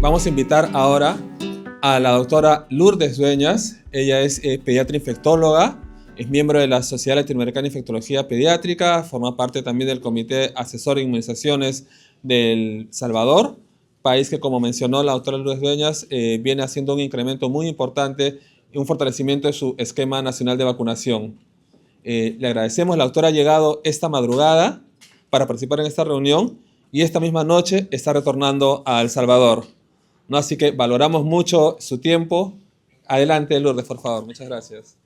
Vamos a invitar ahora a la doctora Lourdes Dueñas. Ella es pediatra infectóloga, es miembro de la Sociedad Latinoamericana de Infectología Pediátrica, forma parte también del Comité Asesor de Inmunizaciones del Salvador, país que, como mencionó la doctora Lourdes Dueñas, viene haciendo un incremento muy importante y un fortalecimiento de su esquema nacional de vacunación. Le agradecemos, la doctora ha llegado esta madrugada para participar en esta reunión y esta misma noche está retornando a El Salvador, ¿no? Así que valoramos mucho su tiempo. Adelante, Lourdes, por favor. Muchas gracias.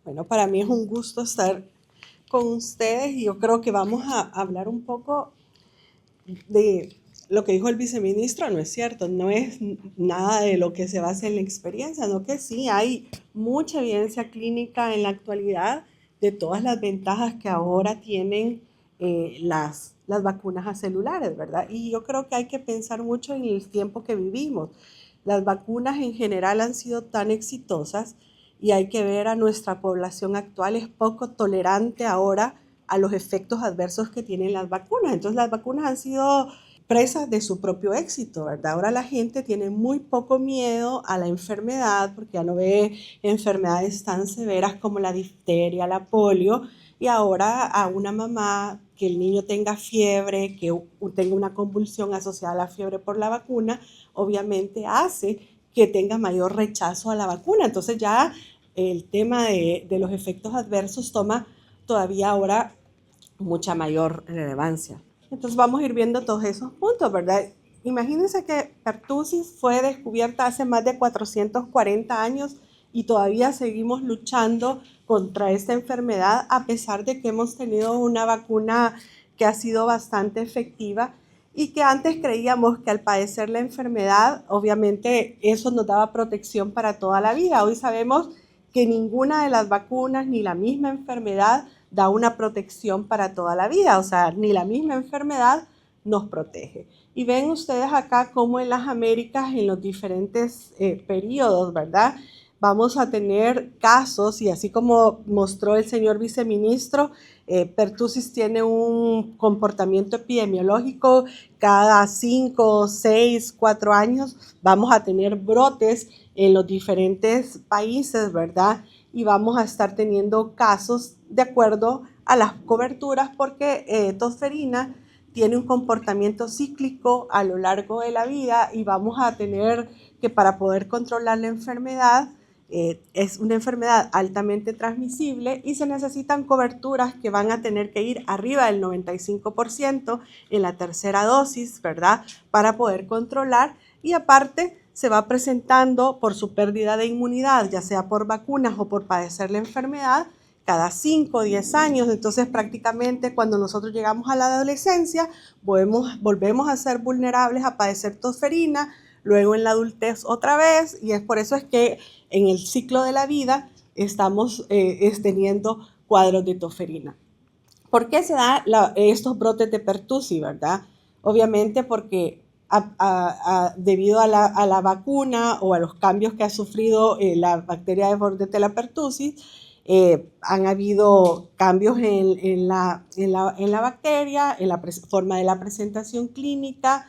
Bueno, para mí es un gusto estar con ustedes y yo creo que vamos a hablar un poco de lo que dijo el viceministro. No es cierto, no es nada de lo que se basa en la experiencia, no, que sí hay mucha evidencia clínica en la actualidad de todas las ventajas que ahora tienen las vacunas acelulares, ¿verdad? Y yo creo que hay que pensar mucho en el tiempo que vivimos. Las vacunas en general han sido tan exitosas y hay que ver a nuestra población actual, es poco tolerante ahora a los efectos adversos que tienen las vacunas. Entonces las vacunas han sido presas de su propio éxito, ¿verdad? Ahora la gente tiene muy poco miedo a la enfermedad porque ya no ve enfermedades tan severas como la difteria, la polio, y ahora a una mamá que el niño tenga fiebre, que tenga una convulsión asociada a la fiebre por la vacuna, obviamente hace que tenga mayor rechazo a la vacuna. Entonces ya el tema de los efectos adversos toma todavía ahora mucha mayor relevancia. Entonces vamos a ir viendo todos esos puntos, ¿verdad? Imagínense que pertussis fue descubierta hace más de 440 años y todavía seguimos luchando contra esta enfermedad a pesar de que hemos tenido una vacuna que ha sido bastante efectiva y que antes creíamos que al padecer la enfermedad, obviamente eso nos daba protección para toda la vida. Hoy sabemos que ninguna de las vacunas ni la misma enfermedad da una protección para toda la vida, o sea, ni la misma enfermedad nos protege. Y ven ustedes acá cómo en las Américas, en los diferentes periodos, ¿verdad? Vamos a tener casos, y así como mostró el señor viceministro, pertussis tiene un comportamiento epidemiológico cada 5, 6, 4 años. Vamos a tener brotes en los diferentes países, ¿verdad? Y vamos a estar teniendo casos de acuerdo a las coberturas porque tosferina tiene un comportamiento cíclico a lo largo de la vida y vamos a tener que para poder controlar la enfermedad, es una enfermedad altamente transmisible y se necesitan coberturas que van a tener que ir arriba del 95% en la tercera dosis, ¿verdad? Para poder controlar y aparte se va presentando por su pérdida de inmunidad, ya sea por vacunas o por padecer la enfermedad, cada 5 o 10 años. Entonces prácticamente cuando nosotros llegamos a la adolescencia volvemos a ser vulnerables a padecer tosferina, luego en la adultez otra vez, y es por eso es que en el ciclo de la vida estamos teniendo cuadros de tosferina. ¿Por qué se dan estos brotes de pertussis, verdad? Obviamente porque debido a la vacuna o a los cambios que ha sufrido la bacteria de Bordetella pertussis, han habido cambios en la bacteria, en la forma de la presentación clínica,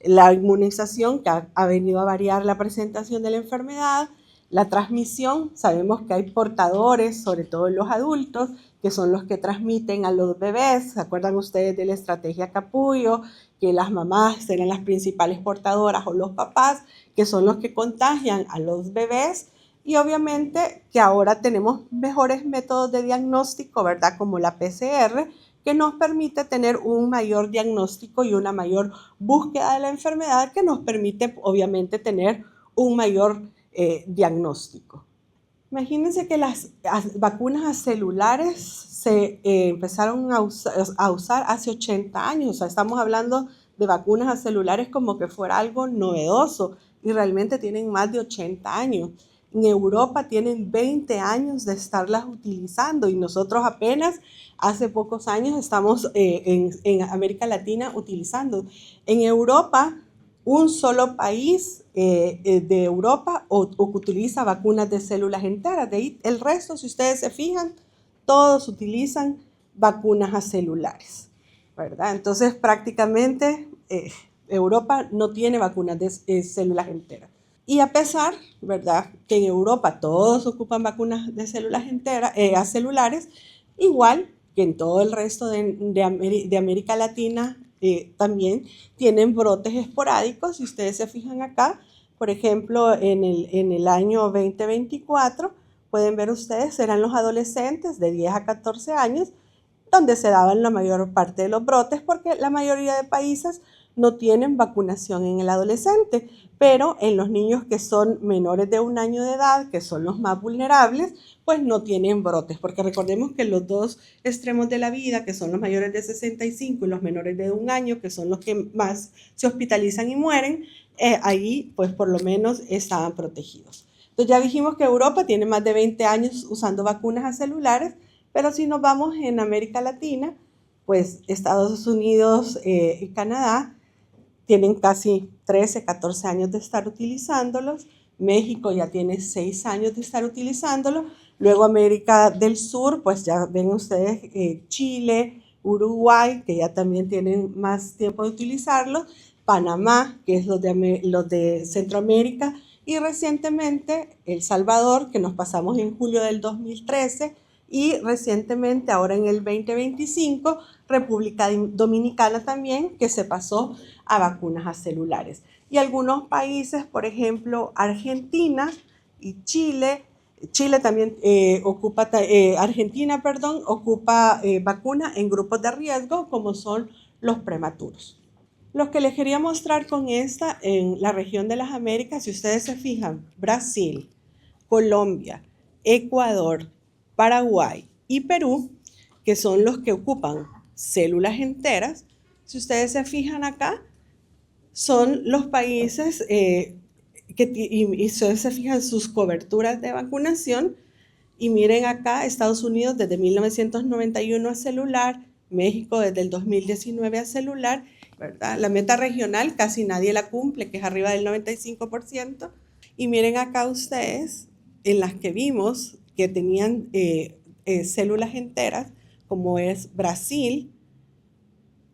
la inmunización que ha venido a variar la presentación de la enfermedad, la transmisión. Sabemos que hay portadores, sobre todo en los adultos, que son los que transmiten a los bebés. ¿Se acuerdan ustedes de la estrategia Capullo? Que las mamás eran las principales portadoras o los papás, que son los que contagian a los bebés. Y obviamente que ahora tenemos mejores métodos de diagnóstico, ¿verdad? Como la PCR, que nos permite tener un mayor diagnóstico y una mayor búsqueda de la enfermedad, que nos permite obviamente tener un mayor diagnóstico. Imagínense que las vacunas celulares se empezaron a usar hace 80 años, o sea, estamos hablando de vacunas celulares como que fuera algo novedoso y realmente tienen más de 80 años. En Europa tienen 20 años de estarlas utilizando y nosotros apenas hace pocos años estamos en América Latina utilizando. En Europa, un solo país de Europa utiliza vacunas de células enteras. De ahí el resto, si ustedes se fijan, todos utilizan vacunas celulares, ¿verdad? Entonces prácticamente Europa no tiene vacunas de células enteras. Y a pesar, ¿verdad?, que en Europa todos ocupan vacunas de células enteras, acelulares, igual que en todo el resto de América Latina, también tienen brotes esporádicos. Si ustedes se fijan acá, por ejemplo, en el año 2024, pueden ver ustedes, eran los adolescentes de 10 a 14 años, donde se daban la mayor parte de los brotes, porque la mayoría de países no tienen vacunación en el adolescente, pero en los niños que son menores de 1 año de edad, que son los más vulnerables, pues no tienen brotes, porque recordemos que los dos extremos de la vida, que son los mayores de 65 y los menores de 1 año, que son los que más se hospitalizan y mueren, ahí pues por lo menos estaban protegidos. Entonces ya dijimos que Europa tiene más de 20 años usando vacunas acelulares, pero si nos vamos en América Latina, pues Estados Unidos y Canadá tienen casi 13, 14 años de estar utilizándolos. México ya tiene 6 años de estar utilizándolos. Luego América del Sur, pues ya ven ustedes Chile, Uruguay, que ya también tienen más tiempo de utilizarlos. Panamá, que es los de Centroamérica. Y recientemente El Salvador, que nos pasamos en julio del 2013. Y recientemente, ahora en el 2025, República Dominicana también, que se pasó a vacunas acelulares. Y algunos países, por ejemplo, Argentina y Chile. Chile también Argentina, perdón, ocupa vacuna en grupos de riesgo, como son los prematuros. Lo que les quería mostrar con esta, en la región de las Américas, si ustedes se fijan, Brasil, Colombia, Ecuador, Paraguay y Perú, que son los que ocupan células enteras, si ustedes se fijan acá, son los países y ustedes se fijan sus coberturas de vacunación. Y miren acá, Estados Unidos desde 1991 a celular, México desde el 2019 a celular, ¿verdad? La meta regional casi nadie la cumple, que es arriba del 95%. Y miren acá ustedes, en las que vimos que tenían células enteras, como es Brasil,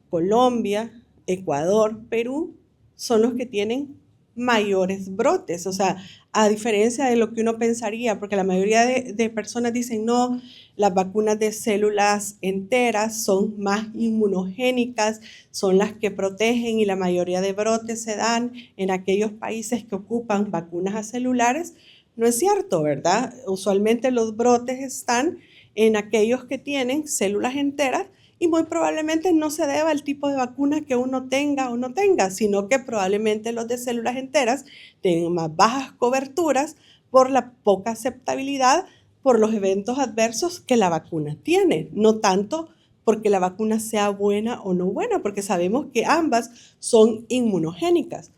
Colombia, Ecuador, Perú, son los que tienen mayores brotes. O sea, a diferencia de lo que uno pensaría, porque la mayoría de personas dicen, no, las vacunas de células enteras son más inmunogénicas, son las que protegen y la mayoría de brotes se dan en aquellos países que ocupan vacunas acelulares. No es cierto, ¿verdad? Usualmente los brotes están en aquellos que tienen células enteras, y muy probablemente no se deba al tipo de vacuna que uno tenga o no tenga, sino que probablemente los de células enteras tienen más bajas coberturas por la poca aceptabilidad por los eventos adversos que la vacuna tiene, no tanto porque la vacuna sea buena o no buena, porque sabemos que ambas son inmunogénicas.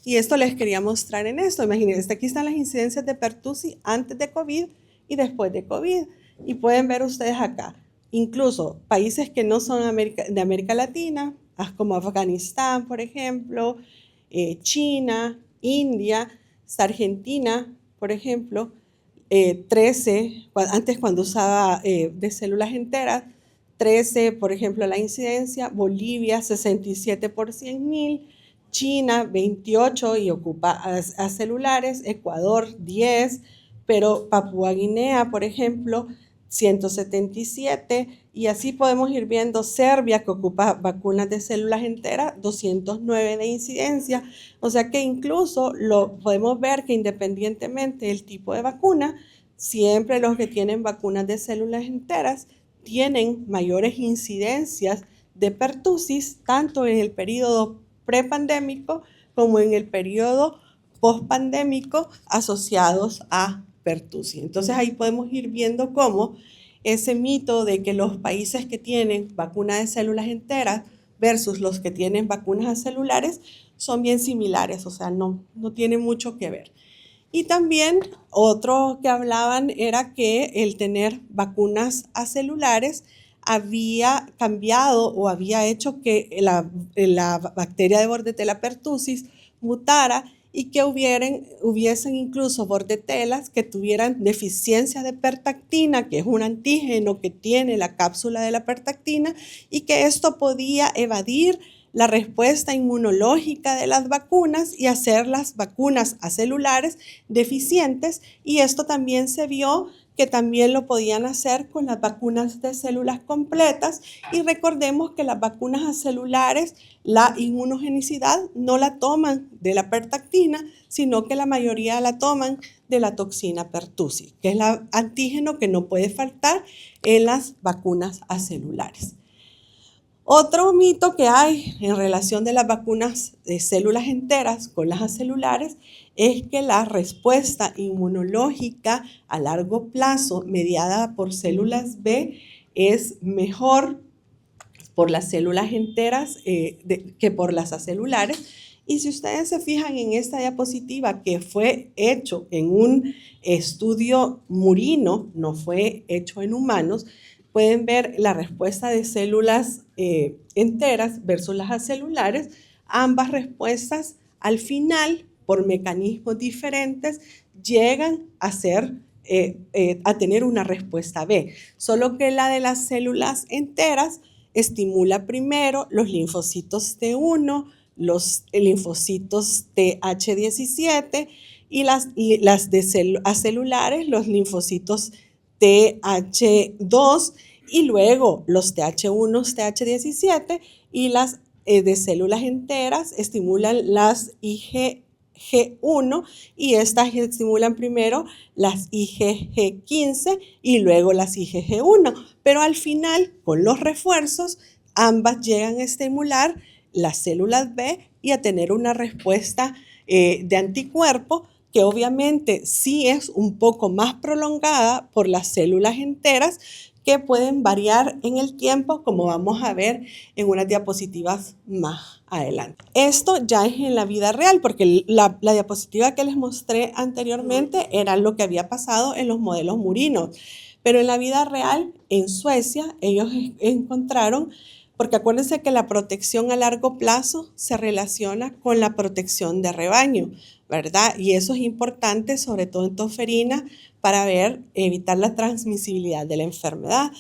Y esto les quería mostrar en esto. Imagínense, aquí están las incidencias de pertussis antes de COVID y después de COVID. Y pueden ver ustedes acá, incluso países que no son de América Latina, como Afganistán, por ejemplo, China, India, Argentina, por ejemplo, 13, antes cuando usaba de células enteras, 13, por ejemplo, la incidencia, Bolivia 67 por 100.000, China 28 y ocupa a celulares, Ecuador 10, pero Papúa Guinea, por ejemplo, 177, y así podemos ir viendo Serbia, que ocupa vacunas de células enteras, 209 de incidencia. O sea que incluso lo podemos ver que independientemente del tipo de vacuna, siempre los que tienen vacunas de células enteras tienen mayores incidencias de pertussis, tanto en el periodo prepandémico como en el periodo postpandémico asociados a pertussis. Entonces ahí podemos ir viendo cómo ese mito de que los países que tienen vacunas de células enteras versus los que tienen vacunas celulares son bien similares, o sea, no tiene mucho que ver. Y también otro que hablaban era que el tener vacunas acelulares había cambiado o había hecho que la bacteria de Bordetella pertussis mutara y que hubiesen incluso bordetelas que tuvieran deficiencia de pertactina, que es un antígeno que tiene la cápsula de la pertactina, y que esto podía evadir la respuesta inmunológica de las vacunas y hacer las vacunas acelulares deficientes, y esto también se vio que también lo podían hacer con las vacunas de células completas, y recordemos que las vacunas acelulares, la inmunogenicidad no la toman de la pertactina, sino que la mayoría la toman de la toxina pertussis, que es el antígeno que no puede faltar en las vacunas acelulares. Otro mito que hay en relación de las vacunas de células enteras con las acelulares es que la respuesta inmunológica a largo plazo mediada por células B es mejor por las células enteras que por las acelulares. Y si ustedes se fijan en esta diapositiva, que fue hecho en un estudio murino, no fue hecho en humanos, pueden ver la respuesta de células enteras versus las acelulares. Ambas respuestas al final, por mecanismos diferentes, llegan a a tener una respuesta B. Solo que la de las células enteras estimula primero los linfocitos T1, los linfocitos TH17 y las de acelulares, los linfocitos TH2 y luego los TH1, TH17, y las de células enteras estimulan las IgG1 y estas estimulan primero las IgG15 y luego las IgG1, pero al final con los refuerzos ambas llegan a estimular las células B y a tener una respuesta de anticuerpo que obviamente sí es un poco más prolongada por las células enteras, que pueden variar en el tiempo, como vamos a ver en unas diapositivas más adelante. Esto ya es en la vida real, porque la diapositiva que les mostré anteriormente era lo que había pasado en los modelos murinos, pero en la vida real, en Suecia, ellos encontraron, porque acuérdense que la protección a largo plazo se relaciona con la protección de rebaño, ¿verdad? Y eso es importante, sobre todo en tosferina, para evitar la transmisibilidad de la enfermedad.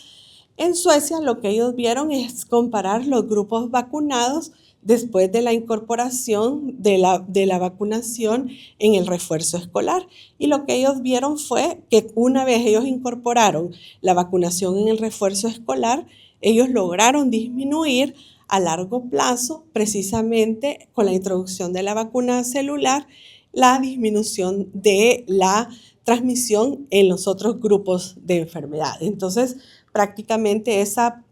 En Suecia lo que ellos vieron es comparar los grupos vacunados después de la incorporación de la vacunación en el refuerzo escolar. Y lo que ellos vieron fue que una vez ellos incorporaron la vacunación en el refuerzo escolar, ellos lograron disminuir a largo plazo, precisamente con la introducción de la vacuna celular, la disminución de la transmisión en los otros grupos de enfermedad. Entonces, prácticamente esa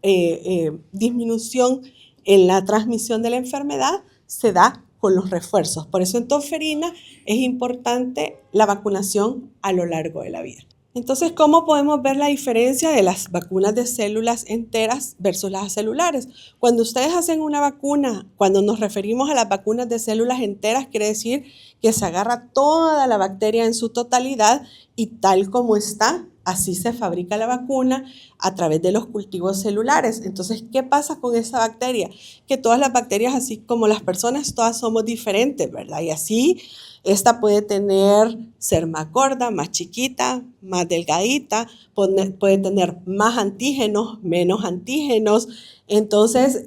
disminución en la transmisión de la enfermedad se da con los refuerzos. Por eso en tosferina es importante la vacunación a lo largo de la vida. Entonces, ¿cómo podemos ver la diferencia de las vacunas de células enteras versus las celulares? Cuando ustedes hacen una vacuna, cuando nos referimos a las vacunas de células enteras, quiere decir que se agarra toda la bacteria en su totalidad y tal como está, así se fabrica la vacuna a través de los cultivos celulares. Entonces, ¿qué pasa con esa bacteria? Que todas las bacterias, así como las personas, todas somos diferentes, ¿verdad? Y así esta puede ser más gorda, más chiquita, más delgadita, puede tener más antígenos, menos antígenos. Entonces,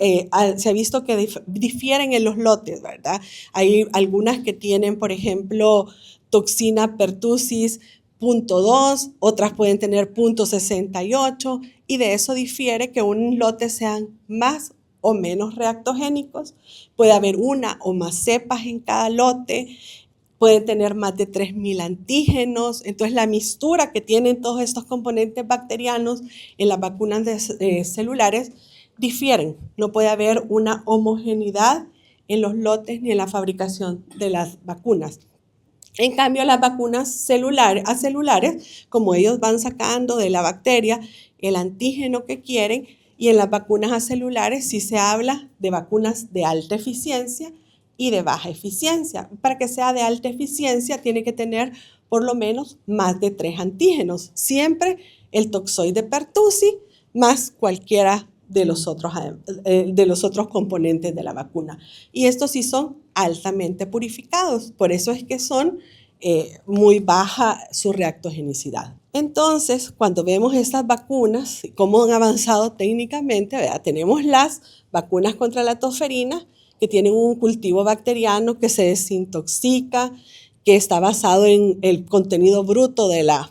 se ha visto que difieren en los lotes, ¿verdad? Hay algunas que tienen, por ejemplo, toxina pertussis 0.2, otras pueden tener 0.68, y de eso difiere que un lote sean más o menos reactogénicos. Puede haber una o más cepas en cada lote. Pueden tener más de 3.000 antígenos. Entonces, la mixtura que tienen todos estos componentes bacterianos en las vacunas celulares difieren. No puede haber una homogeneidad en los lotes ni en la fabricación de las vacunas. En cambio, las vacunas acelulares, como ellos van sacando de la bacteria el antígeno que quieren, y en las vacunas acelulares sí se habla de vacunas de alta eficiencia y de baja eficiencia. Para que sea de alta eficiencia tiene que tener por lo menos más de 3 antígenos. Siempre el toxoide pertussis más cualquiera de los otros componentes de la vacuna. Y estos sí son altamente purificados. Por eso es que son muy baja su reactogenicidad. Entonces, cuando vemos estas vacunas, cómo han avanzado técnicamente, ¿verdad? Tenemos las vacunas contra la tosferina, que tienen un cultivo bacteriano que se desintoxica, que está basado en el contenido bruto de la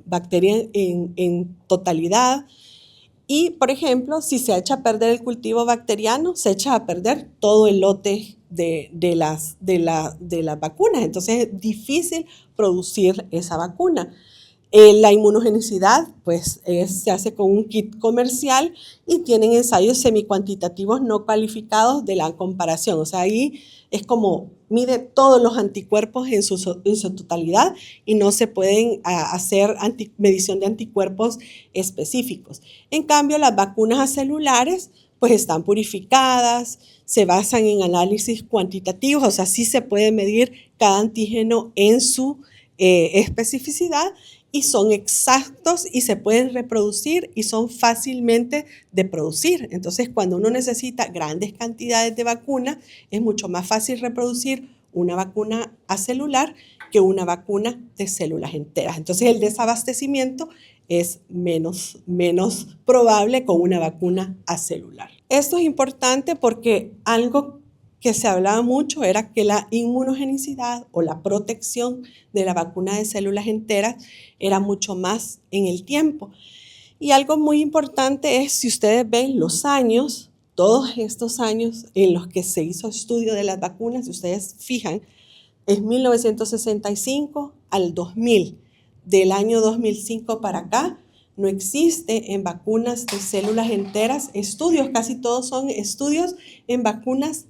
bacteria en totalidad. Y, por ejemplo, si se echa a perder el cultivo bacteriano, se echa a perder todo el lote de las vacunas. Entonces es difícil producir esa vacuna. La inmunogenicidad pues se hace con un kit comercial y tienen ensayos semicuantitativos no calificados de la comparación. O sea, ahí es como mide todos los anticuerpos en su totalidad y no se pueden hacer medición de anticuerpos específicos. En cambio, las vacunas acelulares pues están purificadas, se basan en análisis cuantitativos, o sea, sí se puede medir cada antígeno en su especificidad y son exactos y se pueden reproducir y son fácilmente de producir. Entonces, cuando uno necesita grandes cantidades de vacuna, es mucho más fácil reproducir una vacuna acelular que una vacuna de células enteras. Entonces, el desabastecimiento es menos probable con una vacuna acelular. Esto es importante porque algo que se hablaba mucho era que la inmunogenicidad o la protección de la vacuna de células enteras era mucho más en el tiempo. Y algo muy importante es, si ustedes ven los años, todos estos años en los que se hizo estudio de las vacunas, si ustedes fijan, es 1965 al 2000. Del año 2005 para acá, no existe en vacunas de células enteras estudios, casi todos son estudios en vacunas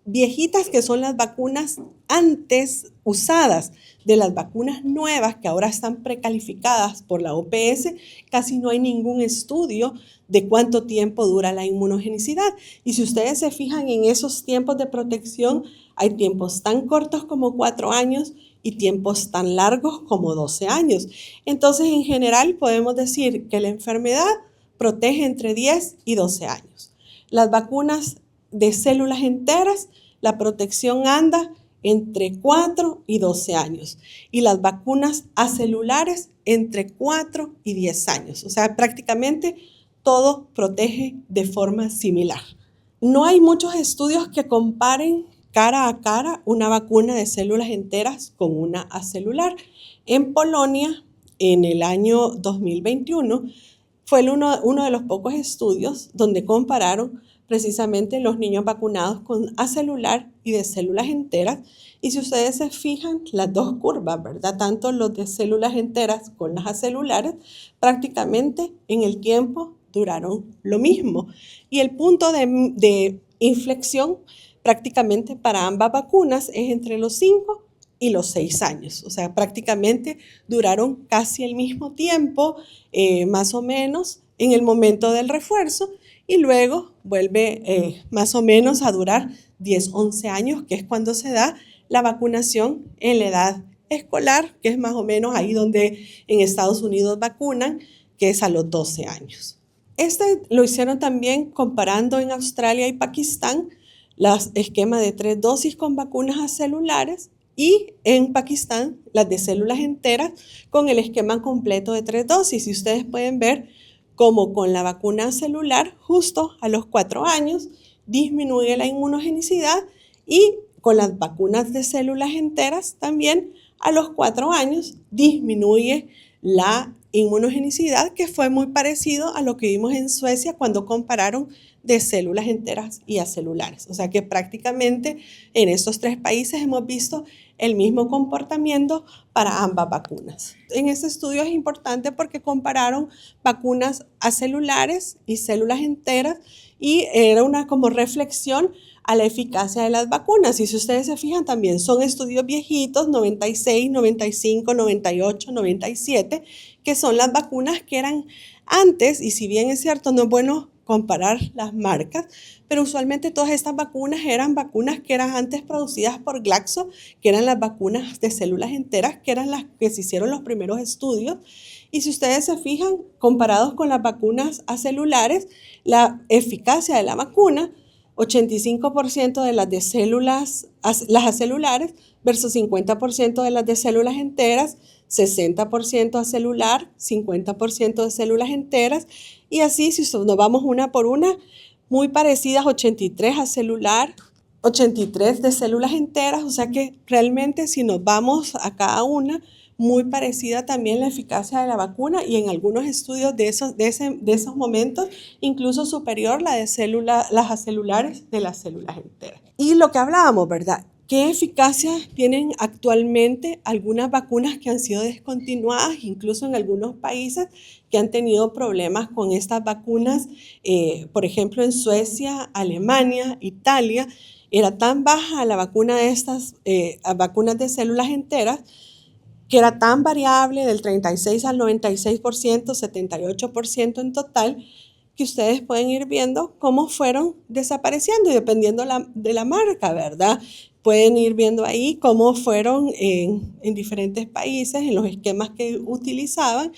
viejitas, que son las vacunas antes usadas. De las vacunas nuevas que ahora están precalificadas por la OPS, casi no hay ningún estudio de cuánto tiempo dura la inmunogenicidad. Y si ustedes se fijan en esos tiempos de protección, hay tiempos tan cortos como 4 años y tiempos tan largos como 12 años. Entonces, en general, podemos decir que la enfermedad protege entre 10 y 12 años. Las vacunas de células enteras, la protección anda entre 4 y 12 años. Y las vacunas acelulares entre 4 y 10 años. O sea, prácticamente todo protege de forma similar. No hay muchos estudios que comparen cara a cara una vacuna de células enteras con una acelular. En Polonia, en el año 2021, fue uno de los pocos estudios donde compararon precisamente los niños vacunados con acelular y de células enteras. Y si ustedes se fijan, las dos curvas, ¿verdad? Tanto los de células enteras con las acelulares, prácticamente en el tiempo duraron lo mismo. Y el punto de inflexión prácticamente para ambas vacunas es entre los 5 y los 6 años. O sea, prácticamente duraron casi el mismo tiempo, más o menos, en el momento del refuerzo, y luego vuelve más o menos a durar 10, 11 años, que es cuando se da la vacunación en la edad escolar, que es más o menos ahí donde en Estados Unidos vacunan, que es a los 12 años. Lo hicieron también comparando en Australia y Pakistán los esquemas de 3 dosis con vacunas acelulares y en Pakistán las de células enteras con el esquema completo de 3 dosis. Y ustedes pueden ver cómo con la vacuna celular justo a los 4 años disminuye la inmunogenicidad y con las vacunas de células enteras también a los 4 años disminuye la inmunogenicidad, que fue muy parecido a lo que vimos en Suecia cuando compararon de células enteras y acelulares. O sea que prácticamente en estos 3 países hemos visto el mismo comportamiento para ambas vacunas. En este estudio es importante porque compararon vacunas acelulares y células enteras y era una como reflexión a la eficacia de las vacunas. Y si ustedes se fijan también son estudios viejitos, 96, 95, 98, 97, que son las vacunas que eran antes, y si bien es cierto, no es bueno comparar las marcas, pero usualmente todas estas vacunas eran vacunas que eran antes producidas por Glaxo, que eran las vacunas de células enteras, que eran las que se hicieron los primeros estudios. Y si ustedes se fijan, comparados con las vacunas acelulares, la eficacia de la vacuna, 85% de las de células, las acelulares, versus 50% de las de células enteras, 60% acelular, 50% de células enteras, y así si nos vamos una por una, muy parecidas, 83 a celular, 83 de células enteras, o sea que realmente si nos vamos a cada una, muy parecida también la eficacia de la vacuna y en algunos estudios de esos momentos, incluso superior las acelulares de las células enteras. Y lo que hablábamos, ¿verdad? ¿Qué eficacia tienen actualmente algunas vacunas que han sido descontinuadas, incluso en algunos países que han tenido problemas con estas vacunas? Por ejemplo, en Suecia, Alemania, Italia, era tan baja la vacuna de estas vacunas de células enteras que era tan variable del 36 al 96%, 78% en total, que ustedes pueden ir viendo cómo fueron desapareciendo y dependiendo de la marca, ¿verdad? Pueden ir viendo ahí cómo fueron en diferentes países, en los esquemas que utilizaban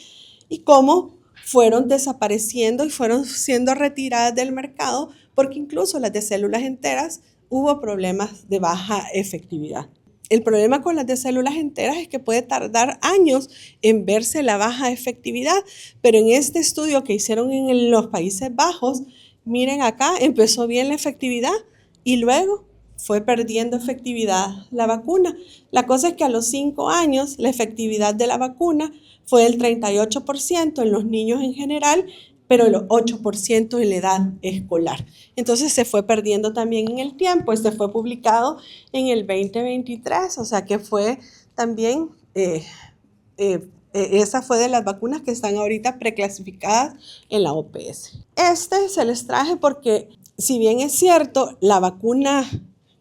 y cómo fueron desapareciendo y fueron siendo retiradas del mercado, porque incluso las de células enteras hubo problemas de baja efectividad. El problema con las de células enteras es que puede tardar años en verse la baja efectividad, pero en este estudio que hicieron en los Países Bajos, miren acá, empezó bien la efectividad y luego fue perdiendo efectividad la vacuna. La cosa es que a los 5 años la efectividad de la vacuna fue del 38% en los niños en general, pero el 8% en la edad escolar. Entonces se fue perdiendo también en el tiempo. Este fue publicado en el 2023, o sea que fue también, esa fue de las vacunas que están ahorita preclasificadas en la OPS. Este se les traje porque, si bien es cierto, la vacuna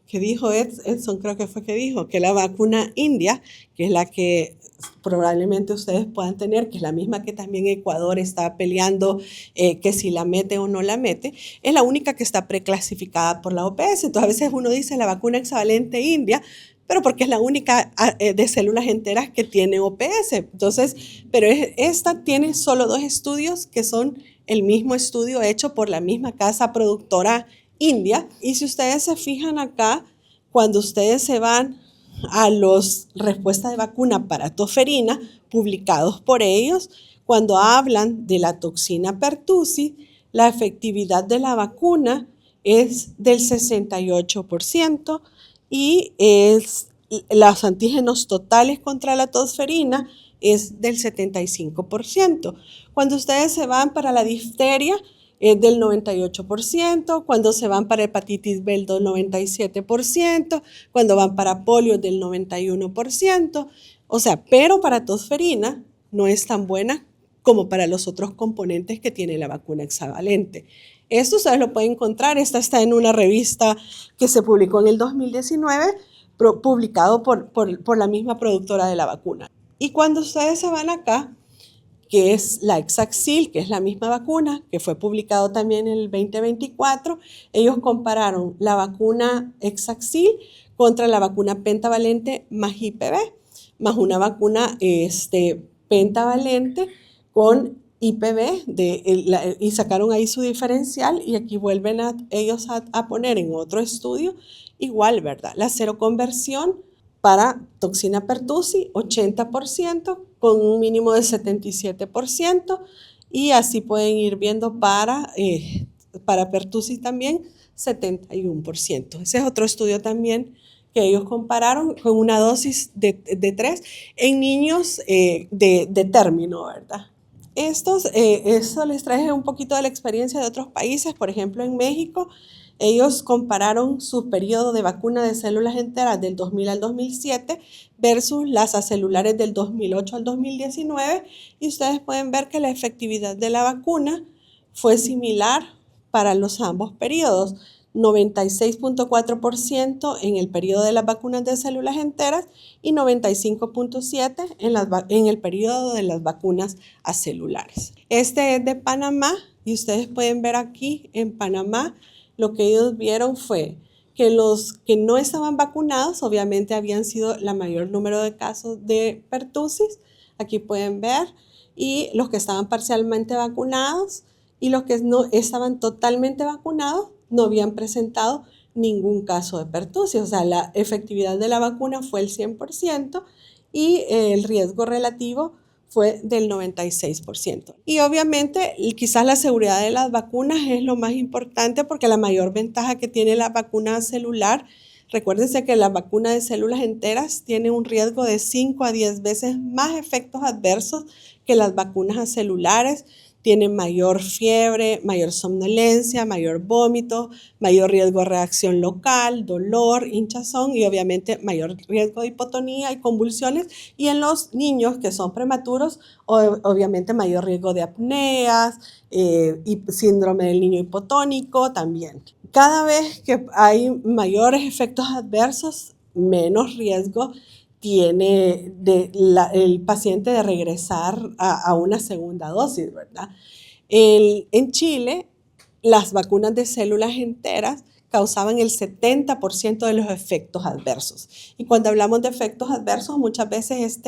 que dijo Edson, creo que fue que dijo, que la vacuna india, que es la que probablemente ustedes puedan tener, que es la misma que también Ecuador está peleando, que si la mete o no la mete, es la única que está preclasificada por la OPS. Entonces a veces uno dice la vacuna hexavalente india, pero porque es la única de células enteras que tiene OPS. Entonces, pero esta tiene solo 2 estudios que son el mismo estudio hecho por la misma casa productora india. Y si ustedes se fijan acá, cuando ustedes se van a los respuestas de vacuna para toferina publicados por ellos, cuando hablan de la toxina pertussis, la efectividad de la vacuna es del 68% y los antígenos totales contra la tosferina es del 75%. Cuando ustedes se van para la difteria, es del 98%, cuando se van para hepatitis B del 97%, cuando van para polio del 91%, o sea, pero para tosferina no es tan buena como para los otros componentes que tiene la vacuna hexavalente. Esto ustedes lo pueden encontrar, esta está en una revista que se publicó en el 2019, publicado por la misma productora de la vacuna. Y cuando ustedes se van acá, que es la Exacsil, que es la misma vacuna, que fue publicado también en el 2024. Ellos compararon la vacuna Exacsil contra la vacuna pentavalente más IPV, más una vacuna pentavalente con IPV, y sacaron ahí su diferencial, y aquí vuelven ellos a poner en otro estudio, igual, ¿verdad? La seroconversión para toxina pertussis, 80%, con un mínimo de 77%, y así pueden ir viendo para pertussis también, 71%. Ese es otro estudio también que ellos compararon con una dosis de 3 en niños de término, ¿verdad? Eso les traje un poquito de la experiencia de otros países. Por ejemplo, en México, ellos compararon su periodo de vacuna de células enteras del 2000 al 2007 versus las acelulares del 2008 al 2019, y ustedes pueden ver que la efectividad de la vacuna fue similar para los ambos periodos. 96.4% en el periodo de las vacunas de células enteras y 95.7% en el periodo de las vacunas acelulares. Este es de Panamá y ustedes pueden ver aquí en Panamá lo que ellos vieron fue que los que no estaban vacunados obviamente habían sido la mayor número de casos de pertussis, aquí pueden ver, y los que estaban parcialmente vacunados y los que no estaban totalmente vacunados no habían presentado ningún caso de pertussis. O sea, la efectividad de la vacuna fue el 100% y el riesgo relativo fue del 96%. Y obviamente quizás la seguridad de las vacunas es lo más importante porque la mayor ventaja que tiene la vacuna celular, recuérdense que la vacuna de células enteras tiene un riesgo de 5 a 10 veces más efectos adversos que las vacunas acelulares. Tienen mayor fiebre, mayor somnolencia, mayor vómito, mayor riesgo de reacción local, dolor, hinchazón y obviamente mayor riesgo de hipotonía y convulsiones. Y en los niños que son prematuros, obviamente mayor riesgo de apneas y síndrome del niño hipotónico también. Cada vez que hay mayores efectos adversos, menos riesgo tiene el paciente de regresar a una segunda dosis, ¿verdad? En Chile, las vacunas de células enteras causaban el 70% de los efectos adversos. Y cuando hablamos de efectos adversos, muchas veces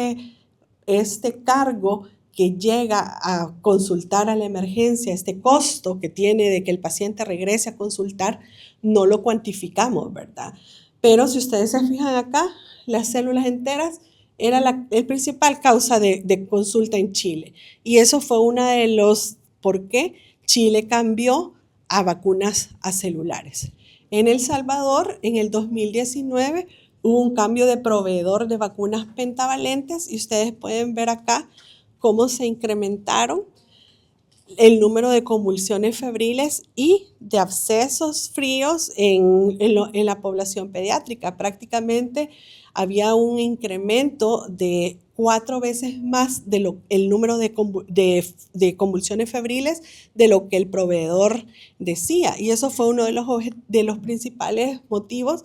este cargo que llega a consultar a la emergencia, este costo que tiene de que el paciente regrese a consultar, no lo cuantificamos, ¿verdad? Pero si ustedes se fijan acá, las células enteras era el principal causa de consulta en Chile. Y eso fue uno de los por qué Chile cambió a vacunas acelulares. En El Salvador, en el 2019, hubo un cambio de proveedor de vacunas pentavalentes y ustedes pueden ver acá cómo se incrementaron el número de convulsiones febriles y de abscesos fríos en la población pediátrica. Prácticamente había un incremento de 4 veces más el número de convulsiones febriles de lo que el proveedor decía. Y eso fue uno de los principales motivos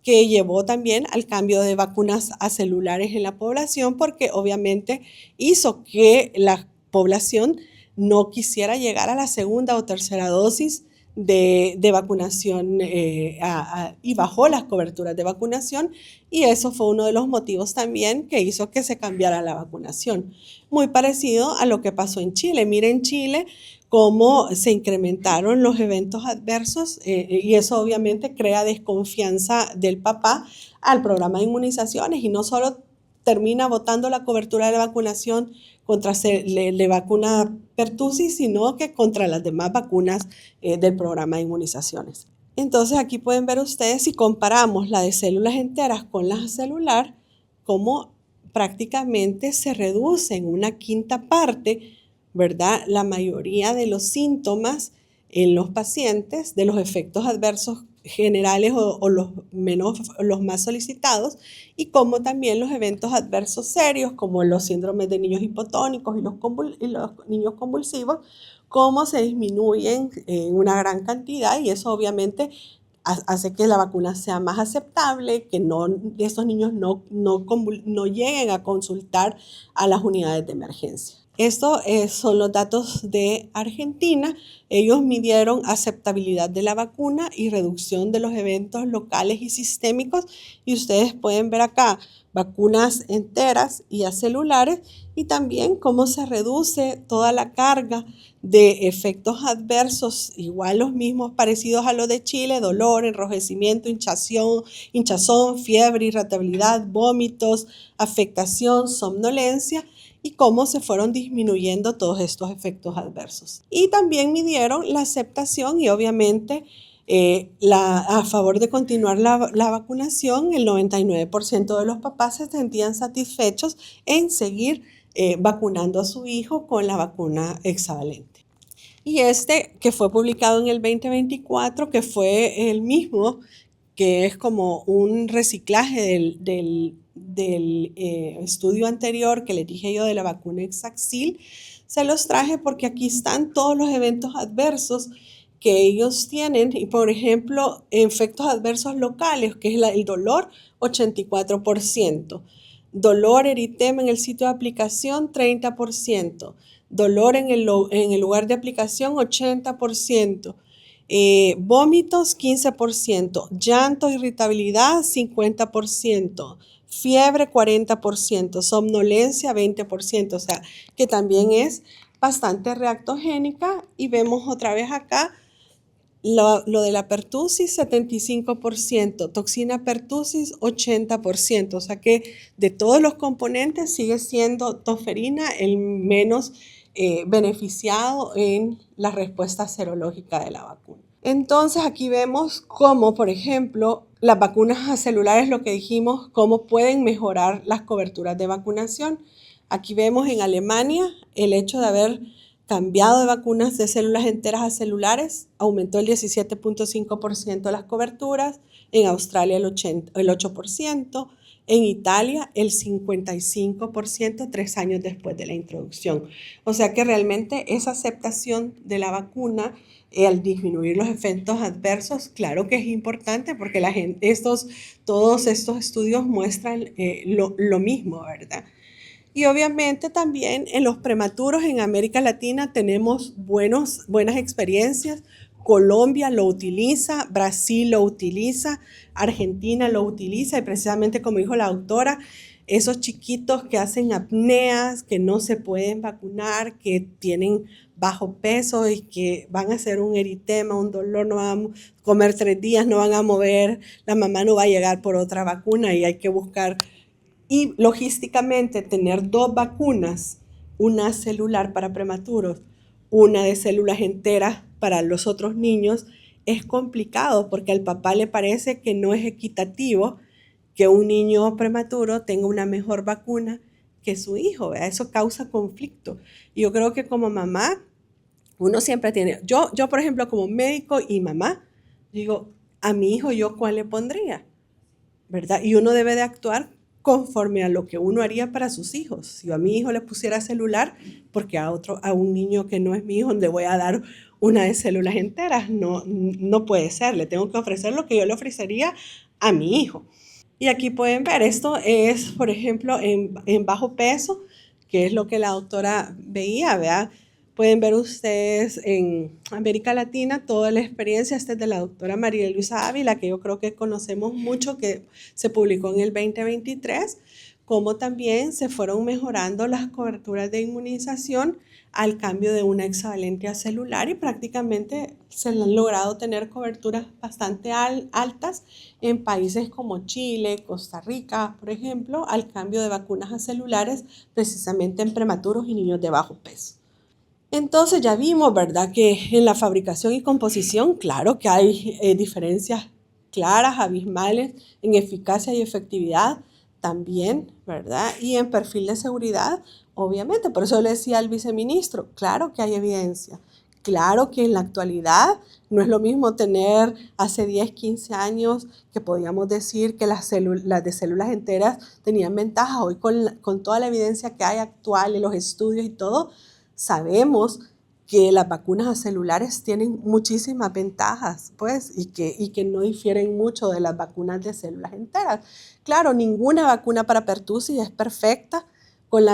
que llevó también al cambio de vacunas acelulares en la población, porque obviamente hizo que la población no quisiera llegar a la segunda o tercera dosis de vacunación y bajó las coberturas de vacunación y eso fue uno de los motivos también que hizo que se cambiara la vacunación. Muy parecido a lo que pasó en Chile. Miren Chile cómo se incrementaron los eventos adversos y eso obviamente crea desconfianza del papá al programa de inmunizaciones y no solo termina botando la cobertura de la vacunación contra la vacuna pertussis, sino que contra las demás vacunas del programa de inmunizaciones. Entonces aquí pueden ver ustedes si comparamos la de células enteras con la celular, cómo prácticamente se reduce en una quinta parte, ¿verdad? La mayoría de los síntomas en los pacientes, de los efectos adversos generales o los más solicitados y como también los eventos adversos serios como los síndromes de niños hipotónicos y los niños convulsivos, cómo se disminuyen en una gran cantidad y eso obviamente hace que la vacuna sea más aceptable, que estos niños no lleguen a consultar a las unidades de emergencia. Estos son los datos de Argentina. Ellos midieron aceptabilidad de la vacuna y reducción de los eventos locales y sistémicos. Y ustedes pueden ver acá vacunas enteras y acelulares y también cómo se reduce toda la carga de efectos adversos, igual los mismos parecidos a los de Chile, dolor, enrojecimiento, hinchazón, fiebre, irritabilidad, vómitos, afectación, somnolencia y cómo se fueron disminuyendo todos estos efectos adversos. Y también midieron la aceptación y obviamente a favor de continuar la vacunación, el 99% de los papás se sentían satisfechos en seguir vacunando a su hijo con la vacuna hexavalente. Y que fue publicado en el 2024, que fue el mismo, que es como un reciclaje del estudio anterior que les dije yo de la vacuna Hexaxil, se los traje porque aquí están todos los eventos adversos que ellos tienen y por ejemplo efectos adversos locales que es el dolor 84%, dolor eritema en el sitio de aplicación 30%, dolor en el lugar de aplicación 80%, vómitos 15%, llanto, irritabilidad 50%, fiebre 40%, somnolencia 20%, o sea que también es bastante reactogénica y vemos otra vez acá Lo de la pertussis, 75%, toxina pertussis, 80%. O sea que de todos los componentes sigue siendo tosferina el menos beneficiado en la respuesta serológica de la vacuna. Entonces aquí vemos cómo, por ejemplo, las vacunas celulares, lo que dijimos, cómo pueden mejorar las coberturas de vacunación. Aquí vemos en Alemania el hecho de haber cambiado de vacunas de células enteras a celulares, aumentó el 17.5% las coberturas, en Australia el 8%, en Italia el 55% 3 años después de la introducción. O sea que realmente esa aceptación de la vacuna al disminuir los efectos adversos, claro que es importante porque todos estos estudios muestran lo mismo, ¿verdad? Y obviamente también en los prematuros en América Latina tenemos buenas experiencias. Colombia lo utiliza, Brasil lo utiliza, Argentina lo utiliza y precisamente como dijo la doctora, esos chiquitos que hacen apneas, que no se pueden vacunar, que tienen bajo peso y que van a hacer un eritema, un dolor, no van a comer 3 días, no van a mover, la mamá no va a llegar por otra vacuna y hay que buscar. Y logísticamente tener 2 vacunas, una celular para prematuros, una de células enteras para los otros niños, es complicado porque al papá le parece que no es equitativo que un niño prematuro tenga una mejor vacuna que su hijo, ¿verdad? Eso causa conflicto. Y yo creo que como mamá, uno siempre tiene, yo por ejemplo como médico y mamá, digo, a mi hijo yo cuál le pondría, ¿verdad? Y uno debe de actuar conforme a lo que uno haría para sus hijos. Si yo a mi hijo le pusiera celular, porque a un niño que no es mi hijo le voy a dar una de células enteras, no puede ser. Le tengo que ofrecer lo que yo le ofrecería a mi hijo. Y aquí pueden ver, esto es, por ejemplo, en bajo peso, que es lo que la doctora veía, ¿verdad? Pueden ver ustedes en América Latina toda la experiencia, esta es de la doctora María Luisa Ávila, que yo creo que conocemos mucho, que se publicó en el 2023, cómo también se fueron mejorando las coberturas de inmunización al cambio de una hexavalente celular y prácticamente se han logrado tener coberturas bastante altas en países como Chile, Costa Rica, por ejemplo, al cambio de vacunas a celulares precisamente en prematuros y niños de bajo peso. Entonces ya vimos, ¿verdad?, que en la fabricación y composición, claro que hay diferencias claras, abismales en eficacia y efectividad también, ¿verdad? Y en perfil de seguridad, obviamente. Por eso le decía al viceministro, claro que hay evidencia. Claro que en la actualidad no es lo mismo tener hace 10, 15 años que podíamos decir que las de células enteras tenían ventajas. Hoy con toda la evidencia que hay actual en los estudios y todo, sabemos que las vacunas celulares tienen muchísimas ventajas, pues, y que no difieren mucho de las vacunas de células enteras. Claro, ninguna vacuna para pertussis es perfecta. Con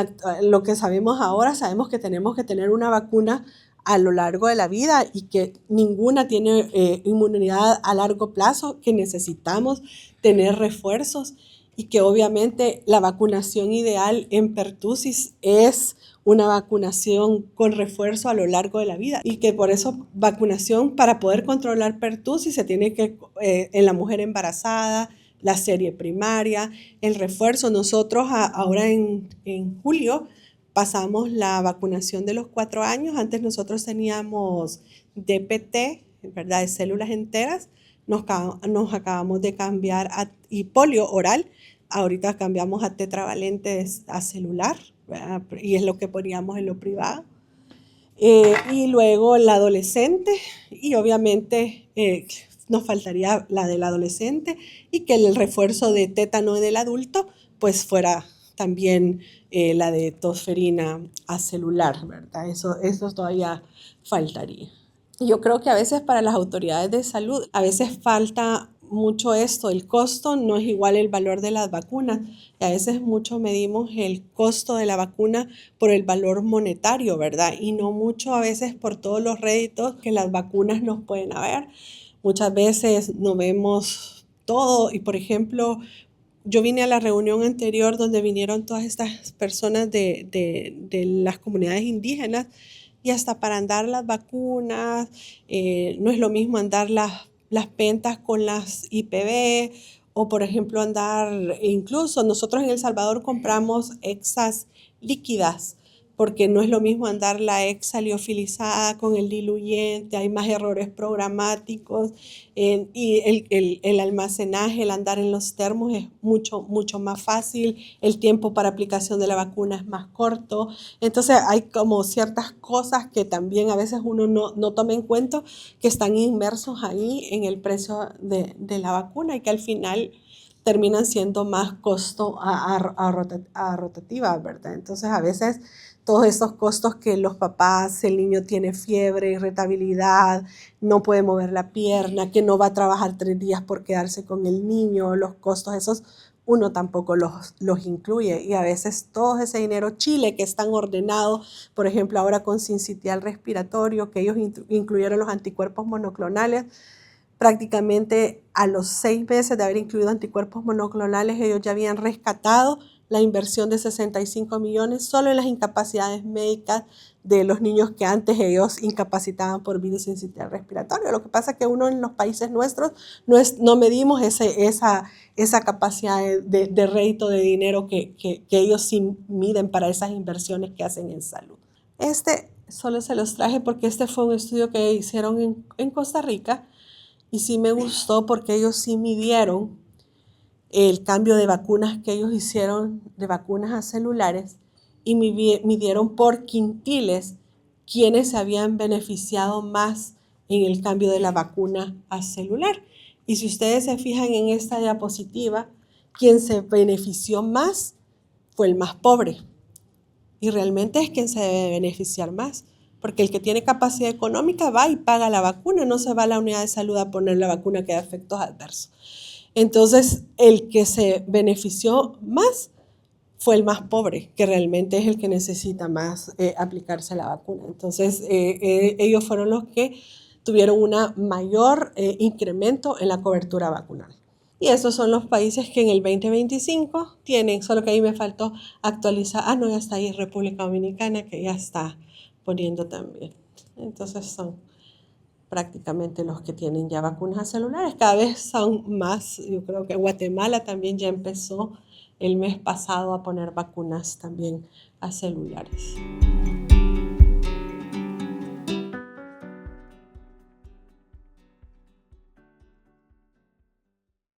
lo que sabemos ahora, sabemos que tenemos que tener una vacuna a lo largo de la vida y que ninguna tiene inmunidad a largo plazo, que necesitamos tener refuerzos y que obviamente la vacunación ideal en pertussis es una vacunación con refuerzo a lo largo de la vida y que por eso vacunación para poder controlar pertussis se tiene que, en la mujer embarazada, la serie primaria, el refuerzo. Nosotros ahora en julio pasamos la vacunación de los 4 años. Antes nosotros teníamos DPT, ¿verdad?, de células enteras. Nos acabamos de cambiar y polio oral. Ahorita cambiamos a tetravalente a celular, ¿verdad?, y es lo que poníamos en lo privado. Y luego la adolescente y obviamente nos faltaría la del adolescente y que el refuerzo de tétano del adulto pues fuera también la de tosferina acelular, ¿verdad? Eso todavía faltaría. Yo creo que a veces para las autoridades de salud, a veces falta mucho esto, el costo no es igual el valor de las vacunas. Y a veces mucho medimos el costo de la vacuna por el valor monetario, ¿verdad? Y no mucho a veces por todos los réditos que las vacunas nos pueden haber. Muchas veces no vemos todo y, por ejemplo, yo vine a la reunión anterior donde vinieron todas estas personas de las comunidades indígenas y hasta para andar las vacunas, no es lo mismo andar las pentas con las IPV o por ejemplo andar, incluso nosotros en El Salvador compramos exas líquidas porque no es lo mismo andar la hexa liofilizada con el diluyente, hay más errores programáticos y el almacenaje, el andar en los termos es mucho más fácil, el tiempo para aplicación de la vacuna es más corto, entonces hay como ciertas cosas que también a veces uno no toma en cuenta que están inmersos ahí en el precio de la vacuna y que al final terminan siendo más costo a rotativa, ¿verdad? Entonces a veces todos esos costos que los papás, el niño tiene fiebre, irritabilidad, no puede mover la pierna, que no va a trabajar 3 días por quedarse con el niño, los costos esos uno tampoco los incluye y a veces todo ese dinero Chile que están ordenados, por ejemplo ahora con sincitial respiratorio, que ellos incluyeron los anticuerpos monoclonales, prácticamente a los 6 meses de haber incluido anticuerpos monoclonales, ellos ya habían rescatado la inversión de 65 millones solo en las incapacidades médicas de los niños que antes ellos incapacitaban por virus sincitial respiratorio. Lo que pasa es que uno en los países nuestros no medimos esa capacidad de rédito de dinero que ellos sí miden para esas inversiones que hacen en salud. Solo se los traje porque fue un estudio que hicieron en Costa Rica y sí me gustó porque ellos sí midieron el cambio de vacunas que ellos hicieron de vacunas a celulares y midieron por quintiles quienes se habían beneficiado más en el cambio de la vacuna a celular. Y si ustedes se fijan en esta diapositiva, quien se benefició más fue el más pobre. Y realmente es quien se debe beneficiar más, porque el que tiene capacidad económica va y paga la vacuna, no se va a la unidad de salud a poner la vacuna que da efectos adversos. Entonces, el que se benefició más fue el más pobre, que realmente es el que necesita más aplicarse la vacuna. Entonces, ellos fueron los que tuvieron un mayor incremento en la cobertura vacunal. Y esos son los países que en el 2025 tienen, solo que ahí me faltó actualizar. No, ya está ahí República Dominicana, que ya está poniendo también. Entonces son prácticamente los que tienen ya vacunas a celulares. Cada vez son más. Yo creo que Guatemala también ya empezó el mes pasado a poner vacunas también a celulares.